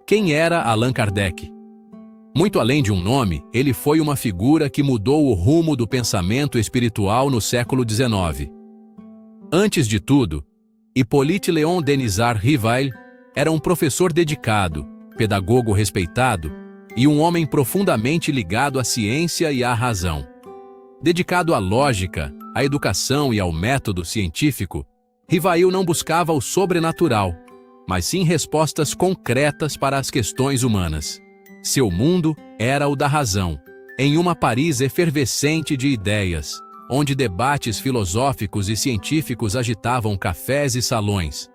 Quem era Allan Kardec? Muito além de um nome, ele foi uma figura que mudou o rumo do pensamento espiritual no século XIX. Antes de tudo, Hippolyte Léon Denisard Rivail era um professor dedicado, pedagogo respeitado e um homem profundamente ligado à ciência e à razão. Dedicado à lógica, à educação e ao método científico, Rivail não buscava o sobrenatural, mas sim respostas concretas para as questões humanas. Seu mundo era o da razão, em uma Paris efervescente de ideias, onde debates filosóficos e científicos agitavam cafés e salões.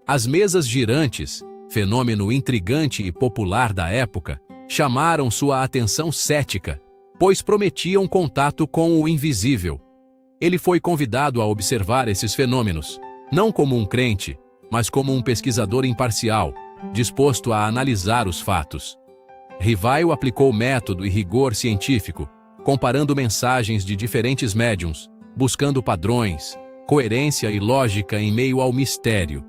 As mesas girantes, fenômeno intrigante e popular da época, chamaram sua atenção cética, pois prometiam contato com o invisível. Ele foi convidado a observar esses fenômenos, não como um crente, mas como um pesquisador imparcial, disposto a analisar os fatos. Rivail aplicou método e rigor científico, comparando mensagens de diferentes médiuns, buscando padrões, coerência e lógica em meio ao mistério.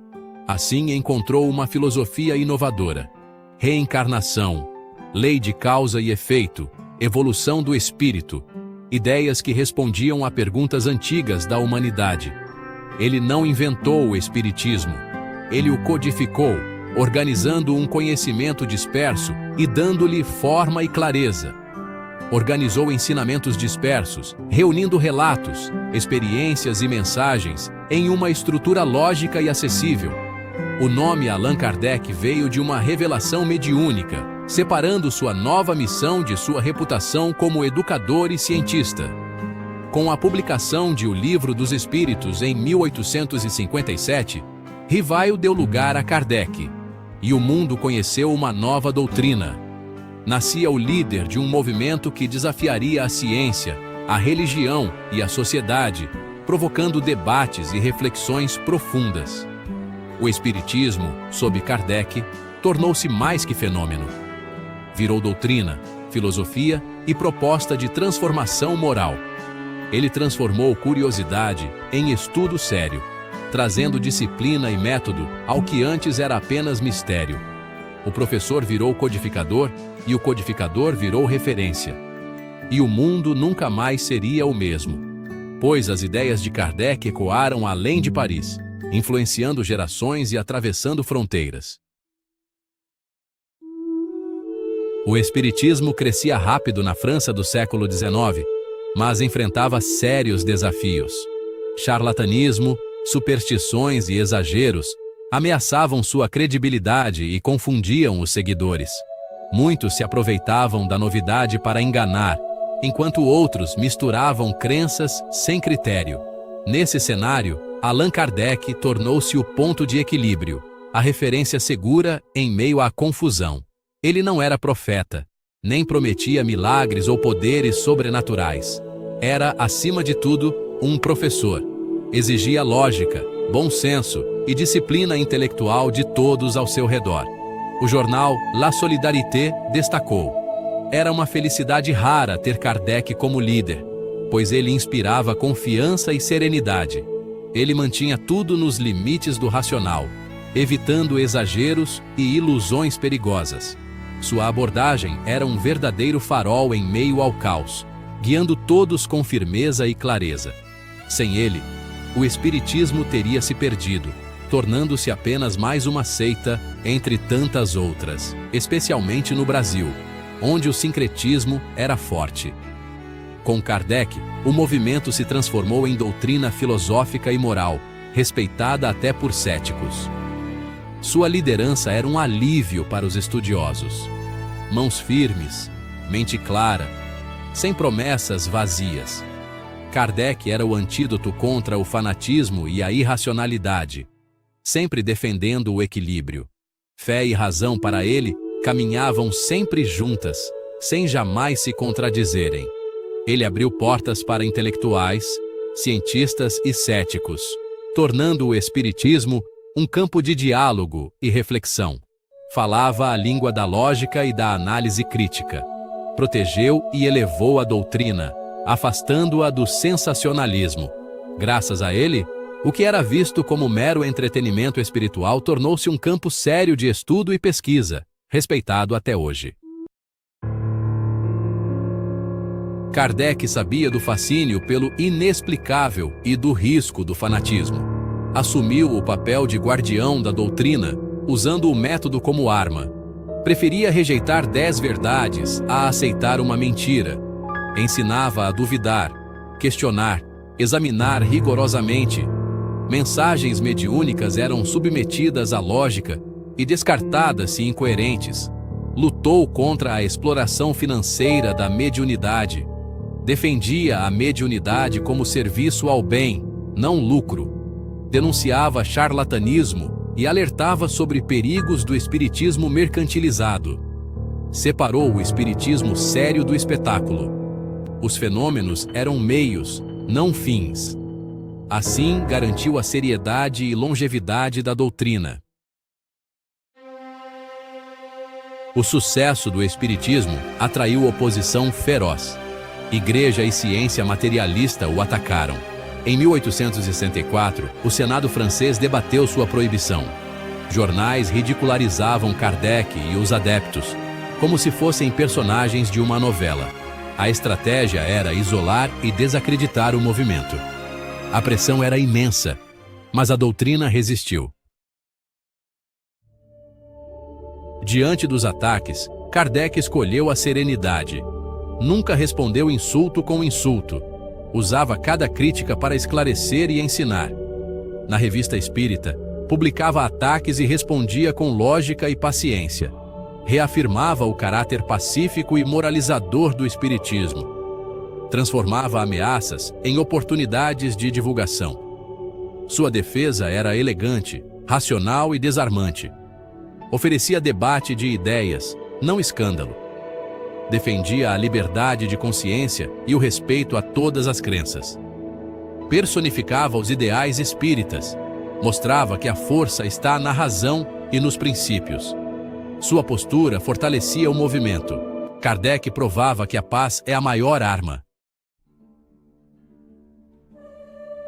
Assim encontrou uma filosofia inovadora: reencarnação, lei de causa e efeito, evolução do espírito, ideias que respondiam a perguntas antigas da humanidade. Ele não inventou o espiritismo, ele o codificou, organizando um conhecimento disperso e dando-lhe forma e clareza. Organizou ensinamentos dispersos, reunindo relatos, experiências e mensagens em uma estrutura lógica e acessível. O nome Allan Kardec veio de uma revelação mediúnica, separando sua nova missão de sua reputação como educador e cientista. Com a publicação de O Livro dos Espíritos em 1857, Rivail deu lugar a Kardec, e o mundo conheceu uma nova doutrina. Nascia o líder de um movimento que desafiaria a ciência, a religião e a sociedade, provocando debates e reflexões profundas. O espiritismo, sob Kardec, tornou-se mais que fenômeno. Virou doutrina, filosofia e proposta de transformação moral. Ele transformou curiosidade em estudo sério, trazendo disciplina e método ao que antes era apenas mistério. O professor virou codificador e o codificador virou referência. E o mundo nunca mais seria o mesmo, pois as ideias de Kardec ecoaram além de Paris, influenciando gerações e atravessando fronteiras. O espiritismo crescia rápido na França do século XIX, mas enfrentava sérios desafios. Charlatanismo, superstições e exageros ameaçavam sua credibilidade e confundiam os seguidores. Muitos se aproveitavam da novidade para enganar, enquanto outros misturavam crenças sem critério. Nesse cenário, Allan Kardec tornou-se o ponto de equilíbrio, a referência segura em meio à confusão. Ele não era profeta, nem prometia milagres ou poderes sobrenaturais. Era, acima de tudo, um professor. Exigia lógica, bom senso e disciplina intelectual de todos ao seu redor. O jornal La Solidarité destacou: era uma felicidade rara ter Kardec como líder, pois ele inspirava confiança e serenidade. Ele mantinha tudo nos limites do racional, evitando exageros e ilusões perigosas. Sua abordagem era um verdadeiro farol em meio ao caos, guiando todos com firmeza e clareza. Sem ele, o espiritismo teria se perdido, tornando-se apenas mais uma seita entre tantas outras, especialmente no Brasil, onde o sincretismo era forte. Com Kardec, o movimento se transformou em doutrina filosófica e moral, respeitada até por céticos. Sua liderança era um alívio para os estudiosos. Mãos firmes, mente clara, sem promessas vazias. Kardec era o antídoto contra o fanatismo e a irracionalidade, sempre defendendo o equilíbrio. Fé e razão para ele caminhavam sempre juntas, sem jamais se contradizerem. Ele abriu portas para intelectuais, cientistas e céticos, tornando o espiritismo um campo de diálogo e reflexão. Falava a língua da lógica e da análise crítica. Protegeu e elevou a doutrina, afastando-a do sensacionalismo. Graças a ele, o que era visto como mero entretenimento espiritual tornou-se um campo sério de estudo e pesquisa, respeitado até hoje. Kardec sabia do fascínio pelo inexplicável e do risco do fanatismo. Assumiu o papel de guardião da doutrina, usando o método como arma. Preferia rejeitar 10 verdades a aceitar uma mentira. Ensinava a duvidar, questionar, examinar rigorosamente. Mensagens mediúnicas eram submetidas à lógica e descartadas se incoerentes. Lutou contra a exploração financeira da mediunidade. Defendia a mediunidade como serviço ao bem, não lucro. Denunciava charlatanismo e alertava sobre perigos do espiritismo mercantilizado. Separou o espiritismo sério do espetáculo. Os fenômenos eram meios, não fins. Assim, garantiu a seriedade e longevidade da doutrina. O sucesso do espiritismo atraiu oposição feroz. Igreja e ciência materialista o atacaram. Em 1864, o Senado francês debateu sua proibição. Jornais ridicularizavam Kardec e os adeptos, como se fossem personagens de uma novela. A estratégia era isolar e desacreditar o movimento. A pressão era imensa, mas a doutrina resistiu. Diante dos ataques, Kardec escolheu a serenidade. Nunca respondeu insulto com insulto. Usava cada crítica para esclarecer e ensinar. Na Revista Espírita, publicava ataques e respondia com lógica e paciência. Reafirmava o caráter pacífico e moralizador do espiritismo. Transformava ameaças em oportunidades de divulgação. Sua defesa era elegante, racional e desarmante. Oferecia debate de ideias, não escândalo. Defendia a liberdade de consciência e o respeito a todas as crenças. Personificava os ideais espíritas. Mostrava que a força está na razão e nos princípios. Sua postura fortalecia o movimento. Kardec provava que a paz é a maior arma.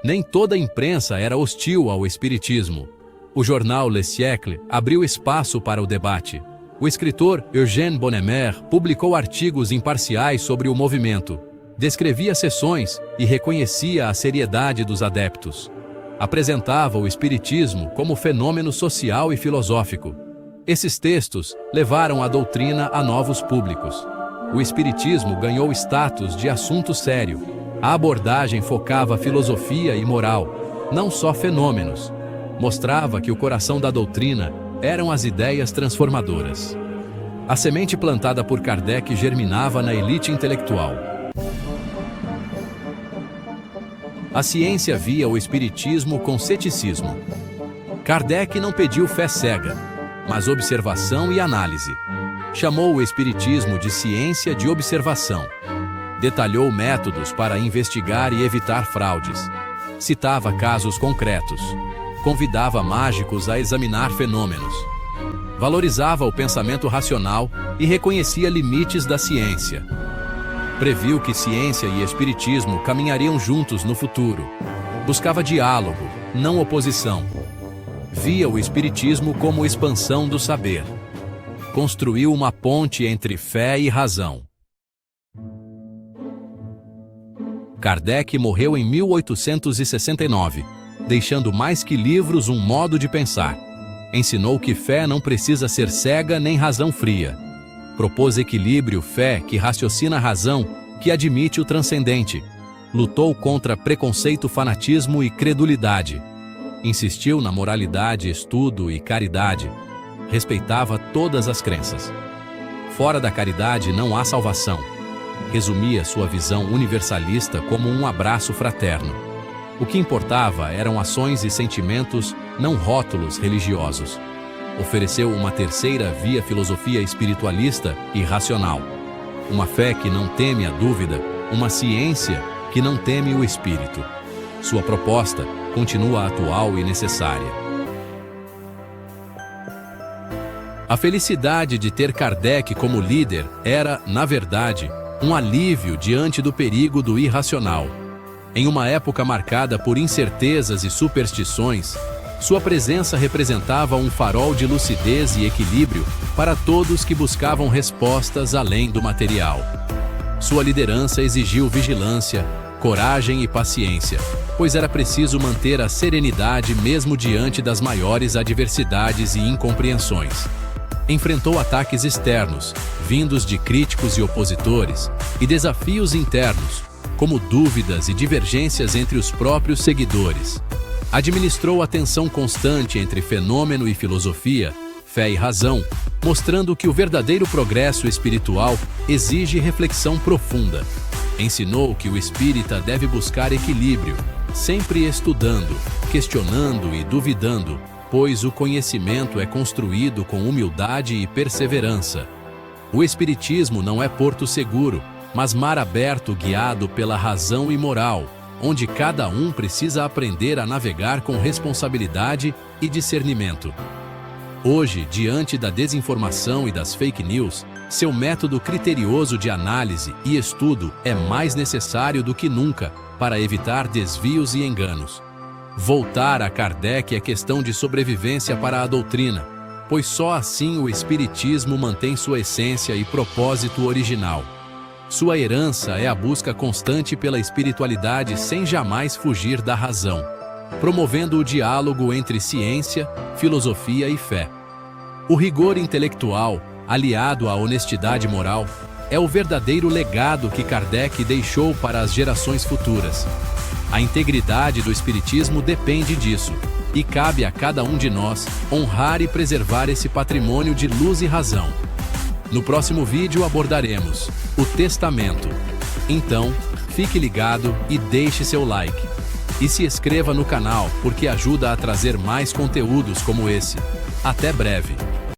Nem toda a imprensa era hostil ao espiritismo. O jornal Le Siècle abriu espaço para o debate. O escritor Eugène Bonnemère publicou artigos imparciais sobre o movimento, descrevia sessões e reconhecia a seriedade dos adeptos. Apresentava o espiritismo como fenômeno social e filosófico. Esses textos levaram a doutrina a novos públicos. O espiritismo ganhou status de assunto sério. A abordagem focava filosofia e moral, não só fenômenos. Mostrava que o coração da doutrina eram as ideias transformadoras. A semente plantada por Kardec germinava na elite intelectual. A ciência via o espiritismo com ceticismo. Kardec não pediu fé cega, mas observação e análise. Chamou o espiritismo de ciência de observação. Detalhou métodos para investigar e evitar fraudes. Citava casos concretos. Convidava mágicos a examinar fenômenos. Valorizava o pensamento racional e reconhecia limites da ciência. Previu que ciência e espiritismo caminhariam juntos no futuro. Buscava diálogo, não oposição. Via o espiritismo como expansão do saber. Construiu uma ponte entre fé e razão. Kardec morreu em 1869. Deixando mais que livros um modo de pensar. Ensinou que fé não precisa ser cega nem razão fria. Propôs equilíbrio, fé que raciocina a razão, que admite o transcendente. Lutou contra preconceito, fanatismo e credulidade. Insistiu na moralidade, estudo e caridade. Respeitava todas as crenças. Fora da caridade não há salvação. Resumia sua visão universalista como um abraço fraterno. O que importava eram ações e sentimentos, não rótulos religiosos. Ofereceu uma terceira via, filosofia espiritualista e racional. Uma fé que não teme a dúvida, uma ciência que não teme o espírito. Sua proposta continua atual e necessária. A felicidade de ter Kardec como líder era, na verdade, um alívio diante do perigo do irracional. Em uma época marcada por incertezas e superstições, Sua presença representava um farol de lucidez e equilíbrio para todos que buscavam respostas além do material. Sua liderança exigiu vigilância, coragem e paciência, pois era preciso manter a serenidade mesmo diante das maiores adversidades e incompreensões. Enfrentou ataques externos, vindos de críticos e opositores, e desafios internos, como dúvidas e divergências entre os próprios seguidores. Administrou a tensão constante entre fenômeno e filosofia, fé e razão, mostrando que o verdadeiro progresso espiritual exige reflexão profunda. Ensinou que o espírita deve buscar equilíbrio, sempre estudando, questionando e duvidando, pois o conhecimento é construído com humildade e perseverança. O espiritismo não é porto seguro, mas mar aberto guiado pela razão e moral, onde cada um precisa aprender a navegar com responsabilidade e discernimento. Hoje, diante da desinformação e das fake news, seu método criterioso de análise e estudo é mais necessário do que nunca para evitar desvios e enganos. Voltar a Kardec é questão de sobrevivência para a doutrina, pois só assim o espiritismo mantém sua essência e propósito original. Sua herança é a busca constante pela espiritualidade sem jamais fugir da razão, promovendo o diálogo entre ciência, filosofia e fé. O rigor intelectual, aliado à honestidade moral, é o verdadeiro legado que Kardec deixou para as gerações futuras. A integridade do espiritismo depende disso, e cabe a cada um de nós honrar e preservar esse patrimônio de luz e razão. No próximo vídeo abordaremos o testamento. Então, fique ligado e deixe seu like. E se inscreva no canal porque ajuda a trazer mais conteúdos como esse. Até breve!